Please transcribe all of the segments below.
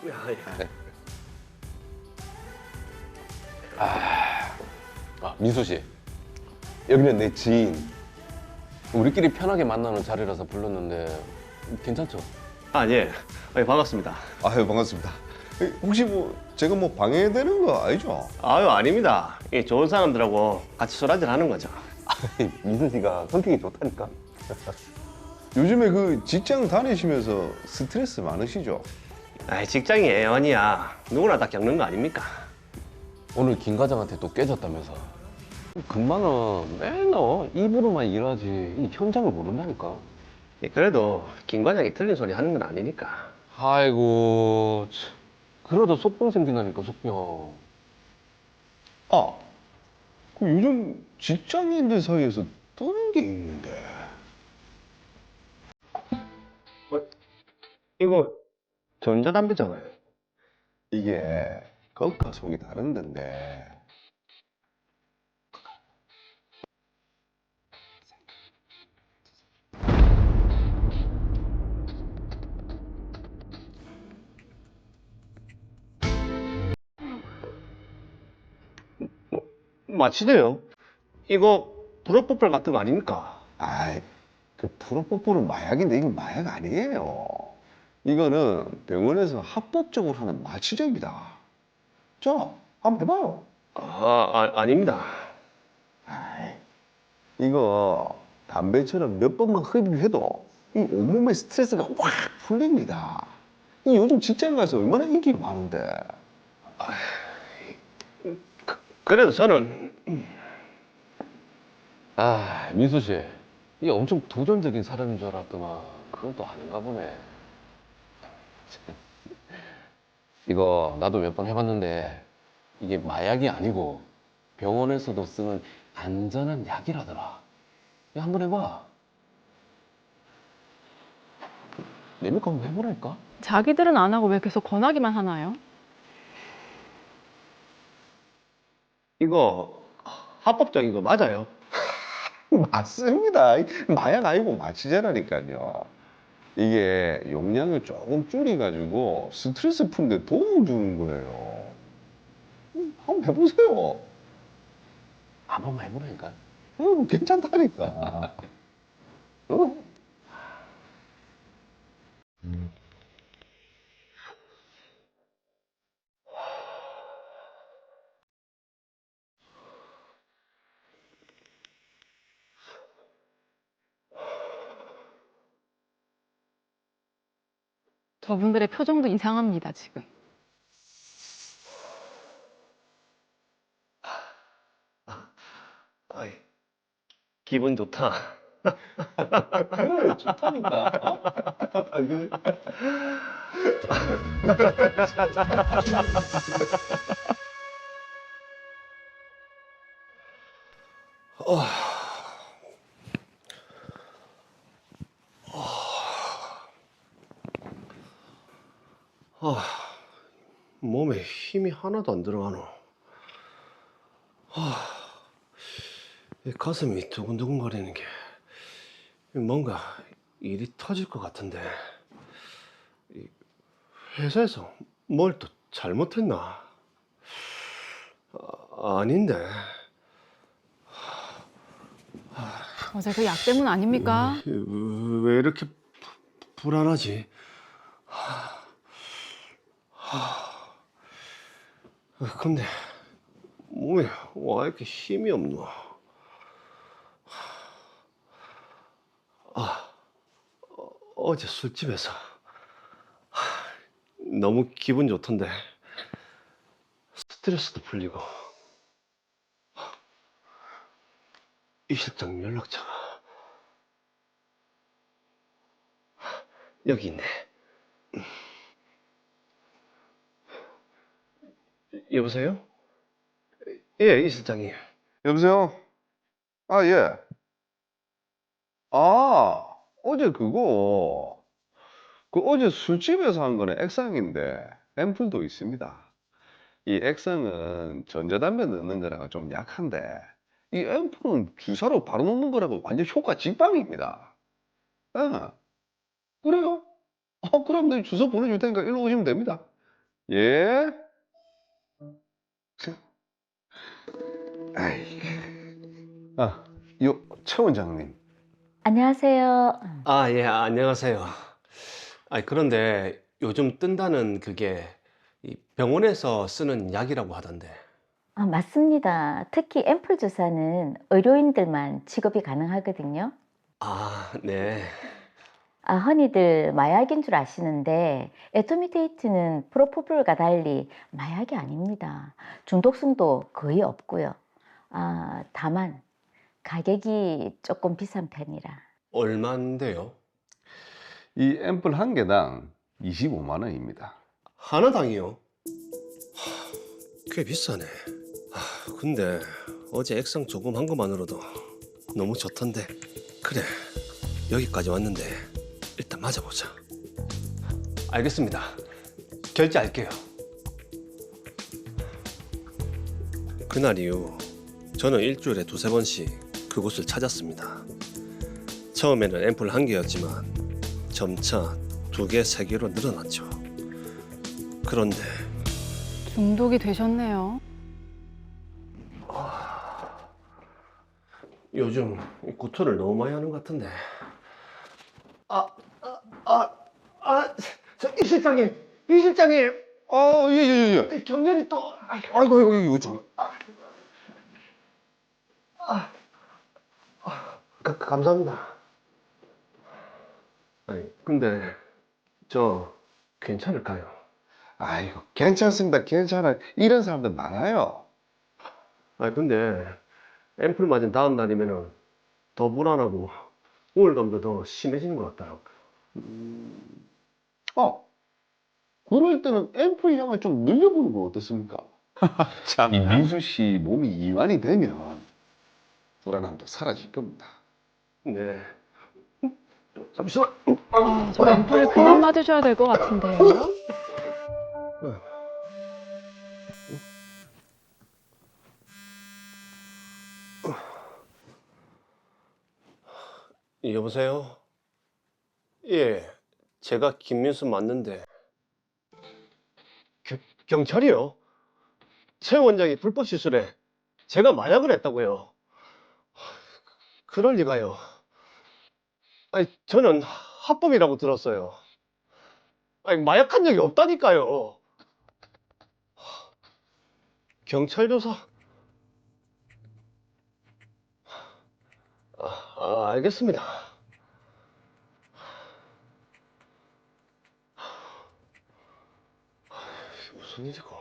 네. 민수 씨, 여기는 내 지인. 우리끼리 편하게 만나는 자리라서 불렀는데 괜찮죠? 아, 예. 반갑습니다. 아유, 반갑습니다. 혹시 뭐 제가 뭐 방해되는 거 아니죠? 아유, 아닙니다. 좋은 사람들하고 같이 술 한잔 하는 거죠. 민수 씨가 성격이 좋다니까. 요즘에 그 직장 다니시면서 스트레스 많으시죠? 직장이 애원이야. 누구나 다 겪는 거 아닙니까? 오늘 김 과장한테 또 깨졌다면서. 금방은 맨날 입으로만 일하지 이 현장을 모른다니까. 그래도 김 과장이 틀린 소리 하는 건 아니니까. 아이고, 참. 그러다 속병 생긴다니까, 속병. 아, 그 요즘 직장인들 사이에서 떠는 게 있는데. 이거 전자담배잖아요. 이게 겉과 속이 다른데. 마치네요. 이거 불어뽀플 같은 거 아닙니까? 아이, 그 프로포폴은 마약인데 이건 마약 아니에요. 이거는 병원에서 합법적으로 하는 마취제입니다. 자, 한번 해봐요. 아닙니다. 아이, 이거 담배처럼 몇 번만 흡입해도 이 온몸의 스트레스가 확 풀립니다. 이 요즘 직장 가서 얼마나 인기가 많은데. 그래도 저는 민수 씨. 이게 엄청 도전적인 사람인 줄 알았더만, 그건 또 아닌가 보네. 이거 나도 몇 번 해봤는데, 이게 마약이 아니고 병원에서도 쓰는 안전한 약이라더라. 이거 한번 해봐. 내밀까 한번 해보라니까? 자기들은 안 하고 왜 계속 권하기만 하나요? 이거 합법적인 거 맞아요. 맞습니다. 마약 아니고 마취제라니까요. 이게 용량을 조금 줄여가지고 스트레스 푸는데 도움을 주는 거예요. 한번 해보세요. 한 번만 해보라니까. 괜찮다니까. 어? 저분들의 표정도 이상합니다, 지금. 아이, 기분 좋다. 그래, 좋다니까. 몸에 힘이 하나도 안 들어가노. 이 가슴이 두근두근거리는 게 뭔가 일이 터질 것 같은데 이 회사에서 뭘 또 잘못했나? 아닌데. 어제 그 약 때문 아닙니까? 왜 이렇게 불안하지? 근데 몸에 왜 이렇게 힘이 없노? 어제 술집에서 너무 기분 좋던데 스트레스도 풀리고 이 실장 연락처가 여기 있네. 여보세요? 예, 이 실장님. 여보세요? 아, 예. 아, 어제 그거. 그 어제 술집에서 한 거는 액상인데 앰플도 있습니다. 이 액상은 전자담배 넣는 거라가 좀 약한데 이 앰플은 주사로 바로 넣는 거라고 완전 효과 직방입니다. 예. 그래요? 그럼 내 주소 보내줄 테니까 일로 오시면 됩니다. 예? 아이, 최 원장님. 안녕하세요. 아, 예, 안녕하세요. 그런데 요즘 뜬다는 그게 이 병원에서 쓰는 약이라고 하던데. 맞습니다. 특히 앰플 주사는 의료인들만 취급이 가능하거든요. 아, 네. 흔히들 마약인 줄 아시는데 에토미데이트는 프로포폴과 달리 마약이 아닙니다. 중독성도 거의 없고요. 다만 가격이 조금 비싼 편이라. 얼만데요? 이 앰플 한 개당 25만 원입니다. 하나당이요? 꽤 비싸네. 근데 어제 액상 조금 한 것만으로도 너무 좋던데. 그래, 여기까지 왔는데 일단 맞아보자. 알겠습니다. 결제할게요. 그날 이후 저는 일주일에 두세 번씩 그곳을 찾았습니다. 처음에는 앰플 한 개였지만 점차 두 개, 세 개로 늘어났죠. 그런데 중독이 되셨네요. 요즘 구토를 너무 많이 하는 것 같은데. 이 실장님, 이 실장님, 예. 경련이 또. 아이고, 이거 참. 감사합니다. 근데 저 괜찮을까요? 아이고, 괜찮습니다. 괜찮아요. 이런 사람들 많아요. 근데 앰플 맞은 다음 날이면은 더 불안하고 우울감도 더 심해지는 것 같아요. 그럴 때는 앰플 양을 좀 늘려보는 거 어떻습니까? 참, 이 민수 씨 몸이 이완이 되면 불안함도 사라질 겁니다. 네. 잠시만. 저 앰플을 그만 맞으셔야 될 것 같은데요. 여보세요? 예, 제가 김민수 맞는데. 경찰이요? 최 원장이 불법 시술에 제가 마약을 했다고요? 그럴 리가요. 저는 합법이라고 들었어요. 마약한 적이 없다니까요. 경찰 조사? 알겠습니다. 무슨 일이고?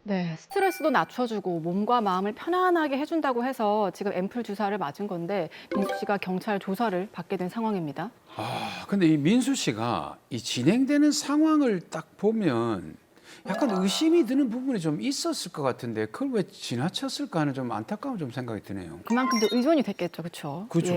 네, 스트레스도 낮춰주고 몸과 마음을 편안하게 해준다고 해서 지금 앰플 주사를 맞은 건데 민수 씨가 경찰 조사를 받게 된 상황입니다. 근데 이 민수 씨가 이 진행되는 상황을 딱 보면 약간 의심이 드는 부분이 좀 있었을 것 같은데 그걸 왜 지나쳤을까 하는 좀 안타까운 좀 생각이 드네요. 그만큼 또 의존이 됐겠죠, 그렇죠? 그죠.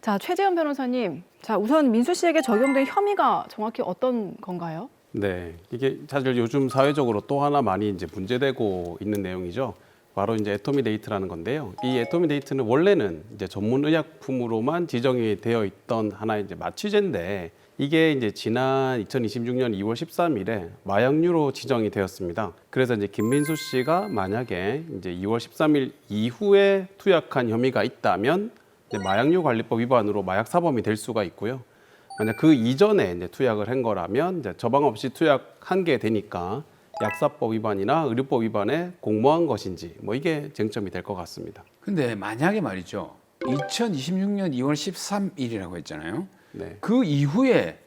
자, 최재현 변호사님, 자 우선 민수 씨에게 적용된 혐의가 정확히 어떤 건가요? 네, 이게 사실 요즘 사회적으로 또 하나 많이 이제 문제되고 있는 내용이죠. 바로 이제 애토미데이트라는 건데요. 이 애토미데이트는 원래는 이제 전문 의약품으로만 지정이 되어 있던 하나의 이제 마취제인데 이게 이제 지난 2026년 2월 13일에 마약류로 지정이 되었습니다. 그래서 이제 김민수 씨가 만약에 이제 2월 13일 이후에 투약한 혐의가 있다면 이제 마약류 관리법 위반으로 마약 사범이 될 수가 있고요. 만약 그 이전에 이제 투약을 한 거라면 이제 처방 없이 투약한 게 되니까 약사법 위반이나 의료법 위반에 공모한 것인지 뭐 이게 쟁점이 될 것 같습니다. 근데 만약에 말이죠. 2026년 2월 13일이라고 했잖아요. 네. 그 이후에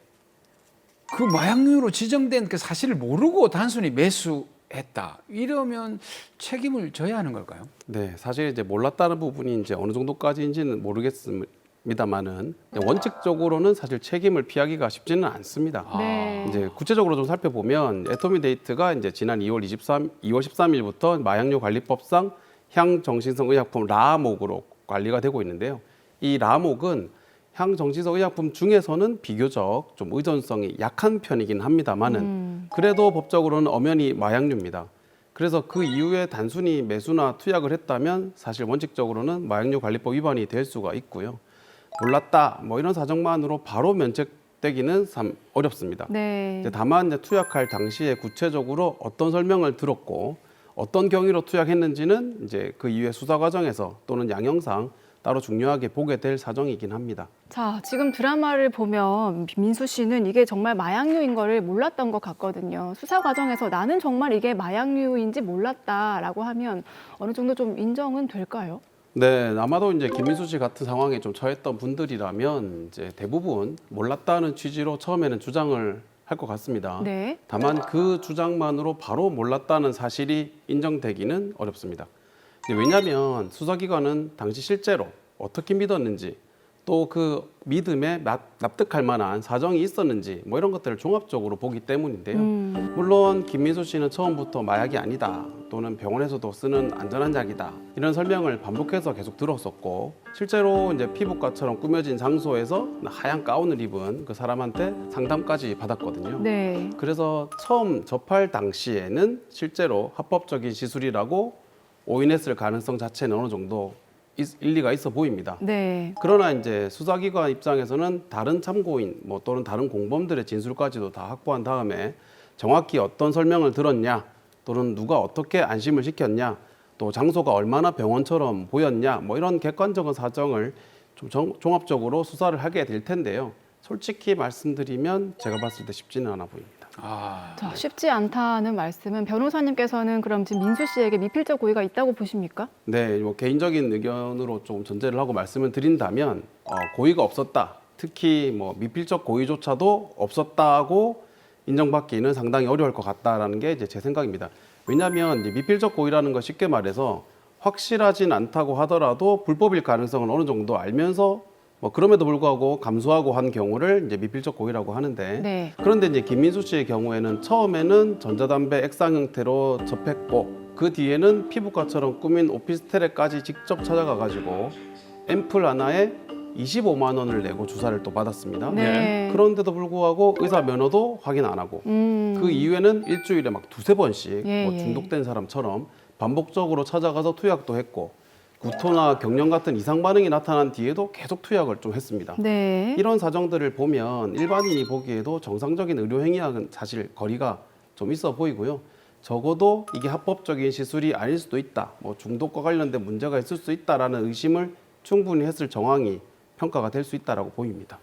그 마약류로 지정된 그 사실을 모르고 단순히 매수했다. 이러면 책임을 져야 하는 걸까요? 네, 사실 이제 몰랐다는 부분이 이제 어느 정도까지인지는 모르겠습니다만은 원칙적으로는 사실 책임을 피하기가 쉽지는 않습니다. 네. 이제 구체적으로 좀 살펴보면 애토미데이트가 이제 지난 2월 13일부터 마약류 관리법상 향정신성 의약품 라목으로 관리가 되고 있는데요. 이 라목은 향정신성 의약품 중에서는 비교적 좀 의존성이 약한 편이긴 합니다만은 그래도 법적으로는 엄연히 마약류입니다. 그래서 그 이후에 단순히 매수나 투약을 했다면 사실 원칙적으로는 마약류 관리법 위반이 될 수가 있고요. 몰랐다 뭐 이런 사정만으로 바로 면책되기는 참 어렵습니다. 네. 이제 다만 이제 투약할 당시에 구체적으로 어떤 설명을 들었고 어떤 경위로 투약했는지는 이제 그 이후에 수사 과정에서 또는 양형상 따로 중요하게 보게 될 사정이긴 합니다. 자, 지금 드라마를 보면 민수 씨는 이게 정말 마약류인 거를 몰랐던 것 같거든요. 수사 과정에서 나는 정말 이게 마약류인지 몰랐다라고 하면 어느 정도 좀 인정은 될까요? 네, 아마도 이제 김민수 씨 같은 상황에 좀 처했던 분들이라면 이제 대부분 몰랐다는 취지로 처음에는 주장을 할 것 같습니다. 네. 다만 그 주장만으로 바로 몰랐다는 사실이 인정되기는 어렵습니다. 왜냐하면 수사기관은 당시 실제로 어떻게 믿었는지 또 그 믿음에 납득할 만한 사정이 있었는지 뭐 이런 것들을 종합적으로 보기 때문인데요. 물론 김민수 씨는 처음부터 마약이 아니다 또는 병원에서도 쓰는 안전한 약이다 이런 설명을 반복해서 계속 들었었고 실제로 이제 피부과처럼 꾸며진 장소에서 하얀 가운을 입은 그 사람한테 상담까지 받았거든요. 네. 그래서 처음 접할 당시에는 실제로 합법적인 시술이라고 오인했을 가능성 자체는 어느 정도 일리가 있어 보입니다. 네. 그러나 이제 수사기관 입장에서는 다른 참고인 뭐 또는 다른 공범들의 진술까지도 다 확보한 다음에 정확히 어떤 설명을 들었냐 또는 누가 어떻게 안심을 시켰냐 또 장소가 얼마나 병원처럼 보였냐 뭐 이런 객관적인 사정을 좀 종합적으로 수사를 하게 될 텐데요. 솔직히 말씀드리면 제가 봤을 때 쉽지는 않아 보입니다. 자, 쉽지 않다는 말씀은 변호사님께서는 그럼 지금 민수 씨에게 미필적 고의가 있다고 보십니까? 네, 뭐 개인적인 의견으로 좀 전제를 하고 말씀을 드린다면 고의가 없었다. 특히 뭐 미필적 고의조차도 없었다고 인정받기는 상당히 어려울 것 같다라는 게 이제 제 생각입니다. 왜냐하면 이제 미필적 고의라는 거 쉽게 말해서 확실하진 않다고 하더라도 불법일 가능성은 어느 정도 알면서 뭐 그럼에도 불구하고 감수하고 한 경우를 이제 미필적 고의라고 하는데 네. 그런데 이제 김민수 씨의 경우에는 처음에는 전자담배 액상 형태로 접했고 그 뒤에는 피부과처럼 꾸민 오피스텔에까지 직접 찾아가 가지고 앰플 하나에 25만 원을 내고 주사를 또 받았습니다. 네. 그런데도 불구하고 의사 면허도 확인 안 하고 그 이후에는 일주일에 막 두세 번씩 예, 뭐 예. 중독된 사람처럼 반복적으로 찾아가서 투약도 했고 구토나 경련 같은 이상 반응이 나타난 뒤에도 계속 투약을 좀 했습니다. 네. 이런 사정들을 보면 일반인이 보기에도 정상적인 의료 행위와는 사실 거리가 좀 있어 보이고요. 적어도 이게 합법적인 시술이 아닐 수도 있다. 뭐 중독과 관련된 문제가 있을 수 있다라는 의심을 충분히 했을 정황이 평가가 될 수 있다라고 보입니다.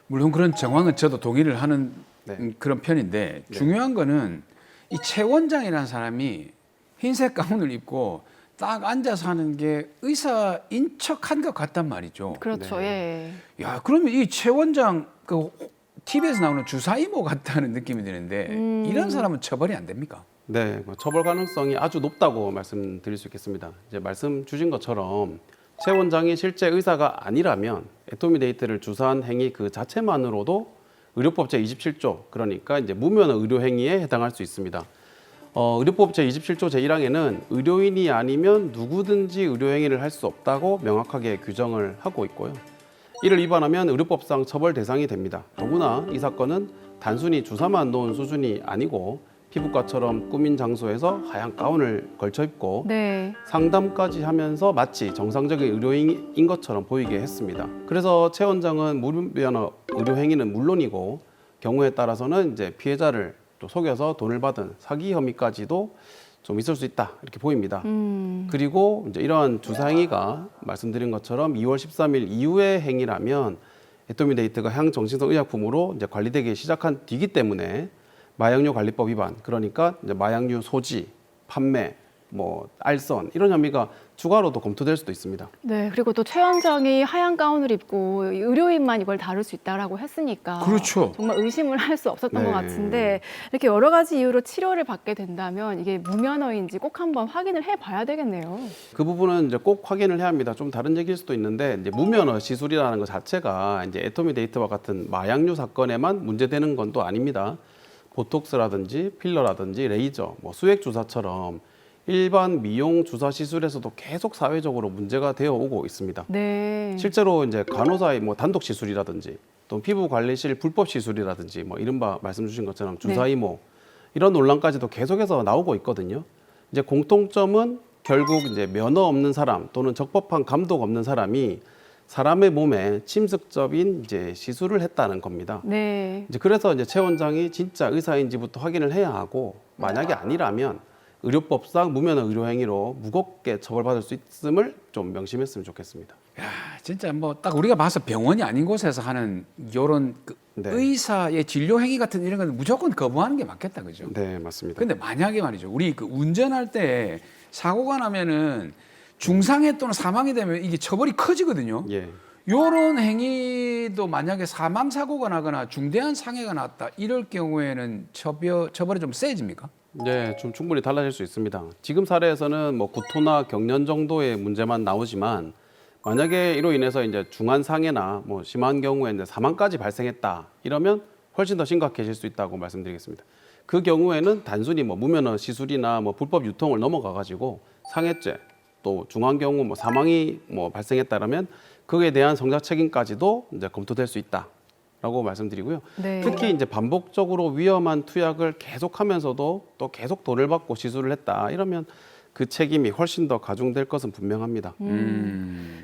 물론 그런 정황은 저도 동의를 하는 네. 그런 편인데 중요한 거는 이 최 원장이라는 사람이 흰색 가운을 입고 딱 앉아서 하는 게 의사인 척한 것 같단 말이죠. 그렇죠. 예. 야, 그러면 이 최 원장 그 TV에서 나오는 주사 이모 같다는 느낌이 드는데 이런 사람은 처벌이 안 됩니까? 네, 뭐 처벌 가능성이 아주 높다고 말씀드릴 수 있겠습니다. 이제 말씀 주신 것처럼 최 원장이 실제 의사가 아니라면 애토미데이트를 주사한 행위 그 자체만으로도 의료법 제27조 그러니까 이제 무면허 의료 행위에 해당할 수 있습니다. 의료법 제27조 제1항에는 의료인이 아니면 누구든지 의료 행위를 할 수 없다고 명확하게 규정을 하고 있고요. 이를 위반하면 의료법상 처벌 대상이 됩니다. 더구나 이 사건은 단순히 주사만 놓은 수준이 아니고 피부과처럼 꾸민 장소에서 하얀 가운을 걸쳐 입고 네. 상담까지 하면서 마치 정상적인 의료인인 것처럼 보이게 했습니다. 그래서 최 원장은 무면허 의료 행위는 물론이고 경우에 따라서는 이제 피해자를 또 속여서 돈을 받은 사기 혐의까지도 좀 있을 수 있다 이렇게 보입니다. 그리고 이제 이러한 주사 행위가 말씀드린 것처럼 2월 13일 이후의 행위라면 애토미데이트가 향정신성 의약품으로 이제 관리되기 시작한 뒤기 때문에 마약류 관리법 위반 그러니까 이제 마약류 소지, 판매, 뭐 알선 이런 혐의가 추가로도 검토될 수도 있습니다. 네. 그리고 또 최 원장이 하얀 가운을 입고 의료인만 이걸 다룰 수 있다라고 했으니까 그렇죠. 정말 의심을 할 수 없었던 네. 것 같은데 이렇게 여러 가지 이유로 치료를 받게 된다면 이게 무면허인지 꼭 한번 확인을 해봐야 되겠네요. 그 부분은 이제 꼭 확인을 해야 합니다. 좀 다른 얘기일 수도 있는데 이제 무면허 시술이라는 것 자체가 이제 애토미데이트와 같은 마약류 사건에만 문제되는 건 또 아닙니다. 보톡스라든지 필러라든지 레이저, 뭐 수액 주사처럼 일반 미용 주사 시술에서도 계속 사회적으로 문제가 되어 오고 있습니다. 네. 실제로 이제 간호사의 뭐 단독 시술이라든지 또 피부 관리실 불법 시술이라든지 뭐 이른바 말씀 주신 것처럼 주사 이모 이런 논란까지도 계속해서 나오고 있거든요. 이제 공통점은 결국 이제 면허 없는 사람 또는 적법한 감독 없는 사람이 사람의 몸에 침습적인 이제 시술을 했다는 겁니다. 네. 이제 그래서 이제 최 원장이 진짜 의사인지부터 확인을 해야 하고 만약에 아니라면 의료법상 무면허 의료행위로 무겁게 처벌받을 수 있음을 좀 명심했으면 좋겠습니다. 야, 진짜 뭐 딱 우리가 봐서 병원이 아닌 곳에서 하는 이런 그 네. 의사의 진료 행위 같은 이런 건 무조건 거부하는 게 맞겠다, 그죠? 네, 맞습니다. 근데 만약에 말이죠, 우리 그 운전할 때 사고가 나면은 중상해 또는 사망이 되면 이게 처벌이 커지거든요. 예. 요런 행위도 만약에 사망 사고가 나거나 중대한 상해가 났다 이럴 경우에는 처벌이 좀 세집니까? 네, 좀 충분히 달라질 수 있습니다. 지금 사례에서는 뭐 구토나 경련 정도의 문제만 나오지만 만약에 이로 인해서 이제 중한 상해나 뭐 심한 경우에 이제 사망까지 발생했다 이러면 훨씬 더 심각해질 수 있다고 말씀드리겠습니다. 그 경우에는 단순히 뭐 무면허 시술이나 뭐 불법 유통을 넘어가 가지고 상해죄 또 중한 경우 뭐 사망이 뭐 발생했다라면 그에 대한 성자 책임까지도 이제 검토될 수 있다라고 말씀드리고요. 네. 특히 이제 반복적으로 위험한 투약을 계속하면서도 또 계속 돈을 받고 시술을 했다 이러면 그 책임이 훨씬 더 가중될 것은 분명합니다.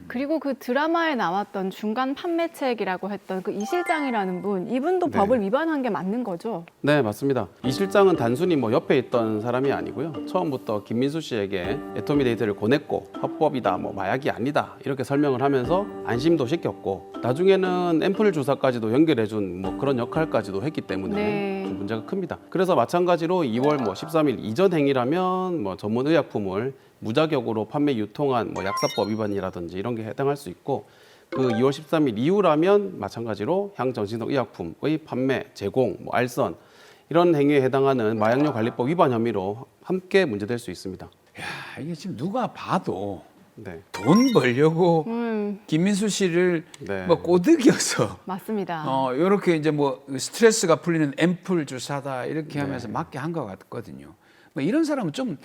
그리고 그 드라마에 나왔던 중간 판매책이라고 했던 그 이 실장이라는 분, 이분도 네. 법을 위반한 게 맞는 거죠? 네, 맞습니다. 이 실장은 단순히 뭐 옆에 있던 사람이 아니고요. 처음부터 김민수 씨에게 애토미 데이트를 권했고 합법이다, 뭐 마약이 아니다 이렇게 설명을 하면서 안심도 시켰고 나중에는 앰플 주사까지도 연결해준 뭐 그런 역할까지도 했기 때문에 네. 좀 문제가 큽니다. 그래서 마찬가지로 2월 뭐 13일 이전 행위라면 뭐 전문 의약품을 무자격으로 판매 유통한 뭐 약사법 위반이라든지 이런 게 해당할 수 있고 그 2월 13일 이후라면 마찬가지로 향정신성 의약품의 판매, 제공, 뭐 알선 이런 행위에 해당하는 마약류 관리법 위반 혐의로 함께 문제될 수 있습니다. 야, 이게 지금 누가 봐도 네, 돈 벌려고 음. 김민수 씨를 네. 뭐 꼬드겨서 맞습니다. 이렇게 이제 뭐 스트레스가 풀리는 앰플 주사다 이렇게 하면서 네. 맞게 한 것 같거든요. 뭐 이런 사람은 좀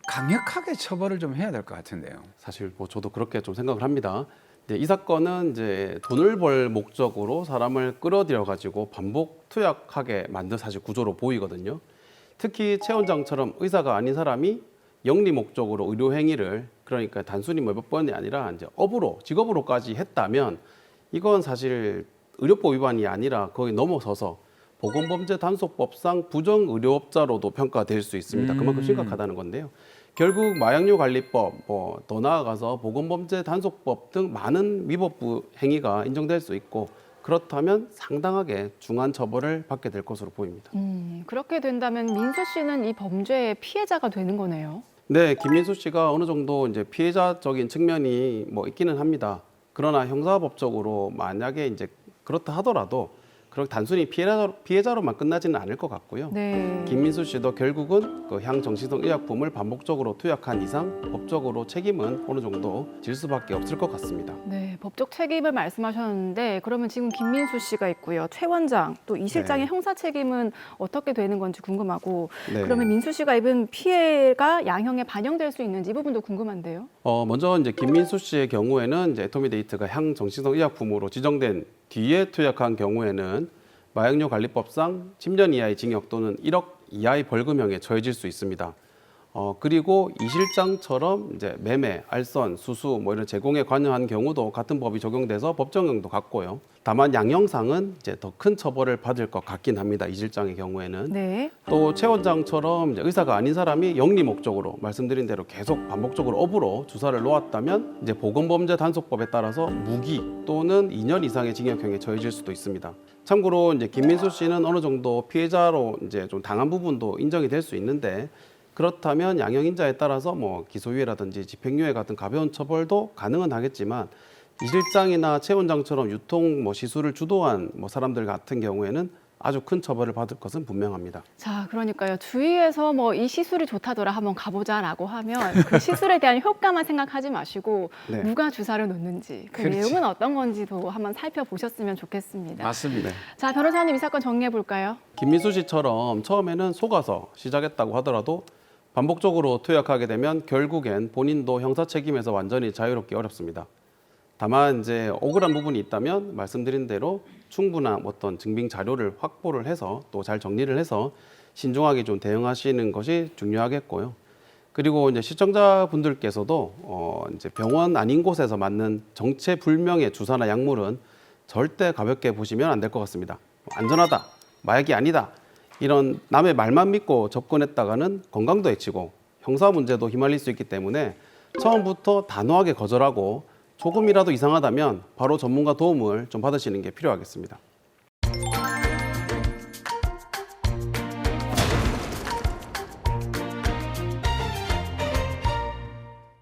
강력하게 처벌을 좀 해야 될 것 같은데요. 사실 뭐 저도 그렇게 좀 생각을 합니다. 이 사건은 이제 돈을 벌 목적으로 사람을 끌어들여 가지고 반복 투약하게 만든 사실 구조로 보이거든요. 특히 최 원장처럼 의사가 아닌 사람이 영리 목적으로 의료 행위를 그러니까 단순히 뭐 몇 번이 아니라 이제 업으로 직업으로까지 했다면 이건 사실 의료법 위반이 아니라 거의 넘어서서 보건범죄단속법상 부정의료업자로도 평가될 수 있습니다. 그만큼 심각하다는 건데요. 결국 마약류 관리법, 뭐 더 나아가서 보건범죄단속법 등 많은 위법부 행위가 인정될 수 있고 그렇다면 상당하게 중한 처벌을 받게 될 것으로 보입니다. 그렇게 된다면 민수 씨는 이 범죄의 피해자가 되는 거네요. 네, 김민수 씨가 어느 정도 이제 피해자적인 측면이 뭐 있기는 합니다. 그러나 형사법적으로 만약에 이제 그렇다 하더라도 그렇게 단순히 피해자로만 끝나지는 않을 것 같고요. 네. 김민수 씨도 결국은 그 향정신성 의약품을 반복적으로 투약한 이상 법적으로 책임은 어느 정도 질 수밖에 없을 것 같습니다. 네, 법적 책임을 말씀하셨는데 그러면 지금 김민수 씨가 있고요. 최 원장 또 이 실장의 네. 형사 책임은 어떻게 되는 건지 궁금하고 네. 그러면 민수 씨가 입은 피해가 양형에 반영될 수 있는지 이 부분도 궁금한데요. 먼저 이제 김민수 씨의 경우에는 이제 애토미 데이트가 향정신성 의약품으로 지정된 뒤에 투약한 경우에는 마약류 관리법상 10년 이하의 징역 또는 1억 이하의 벌금형에 처해질 수 있습니다. 그리고 이 실장처럼 이제 매매, 알선, 수수 뭐 이런 제공에 관여한 경우도 같은 법이 적용돼서 법정형도 같고요. 다만 양형상은 이제 더 큰 처벌을 받을 것 같긴 합니다. 이 실장의 경우에는. 네. 또 최 원장처럼 이제 의사가 아닌 사람이 영리 목적으로 말씀드린 대로 계속 반복적으로 업으로 주사를 놓았다면 이제 보건범죄단속법에 따라서 무기 또는 2년 이상의 징역형에 처해질 수도 있습니다. 참고로 이제 김민수 씨는 어느 정도 피해자로 이제 좀 당한 부분도 인정이 될 수 있는데 그렇다면 양형인자에 따라서 뭐 기소유예라든지 집행유예 같은 가벼운 처벌도 가능은 하겠지만 이 실장이나 최 원장처럼 유통 뭐 시술을 주도한 뭐 사람들 같은 경우에는 아주 큰 처벌을 받을 것은 분명합니다. 자, 그러니까요. 주위에서 뭐 이 시술이 좋다더라 한번 가보자라고 하면 그 시술에 대한 효과만 생각하지 마시고 네. 누가 주사를 놓는지 그 그렇지. 내용은 어떤 건지도 한번 살펴보셨으면 좋겠습니다. 맞습니다. 자, 변호사님 이 사건 정리해 볼까요? 김민수 씨처럼 처음에는 속아서 시작했다고 하더라도 반복적으로 투약하게 되면 결국엔 본인도 형사 책임에서 완전히 자유롭기 어렵습니다. 다만 이제 억울한 부분이 있다면 말씀드린 대로 충분한 어떤 증빙 자료를 확보를 해서 또 잘 정리를 해서 신중하게 좀 대응하시는 것이 중요하겠고요. 그리고 이제 시청자분들께서도 이제 병원 아닌 곳에서 맞는 정체불명의 주사나 약물은 절대 가볍게 보시면 안 될 것 같습니다. 안전하다, 마약이 아니다, 이런 남의 말만 믿고 접근했다가는 건강도 해치고 형사 문제도 휘말릴 수 있기 때문에 처음부터 단호하게 거절하고 조금이라도 이상하다면 바로 전문가 도움을 좀 받으시는 게 필요하겠습니다.